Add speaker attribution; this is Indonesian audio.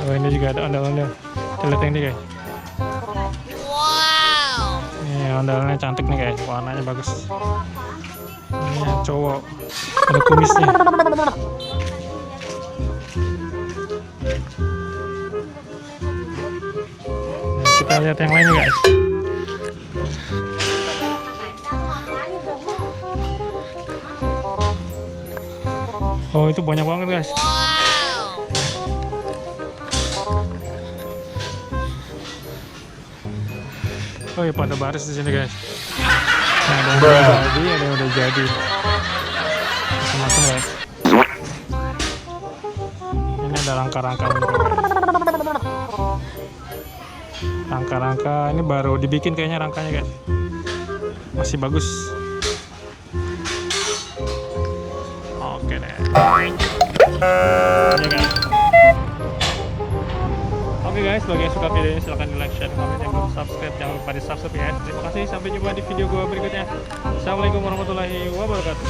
Speaker 1: Oh, ini juga ada ondel-ondel. Kita lihat yang ini guys. Ini ondel-ondelnya cantik nih guys, warnanya bagus. Ini yang cowok, ada kumisnya. Nah, kita lihat yang lainnya guys. Oh, itu banyak banget guys. Oh ya, pada baris di sini guys. Nah, ada yang udah jadi, ada yang udah jadi. Macam-macam guys. Ini ada rangka-rangkanya juga guys. Rangka-rangka ini baru dibikin kayaknya rangkanya guys. Masih bagus. Oke deh. Ini guys. Oke guys, bagi yang suka video ini silahkan di like, share, komen, yang belum subscribe jangan lupa di subscribe ya. Terima kasih, sampai jumpa di video gua berikutnya. Assalamualaikum warahmatullahi wabarakatuh.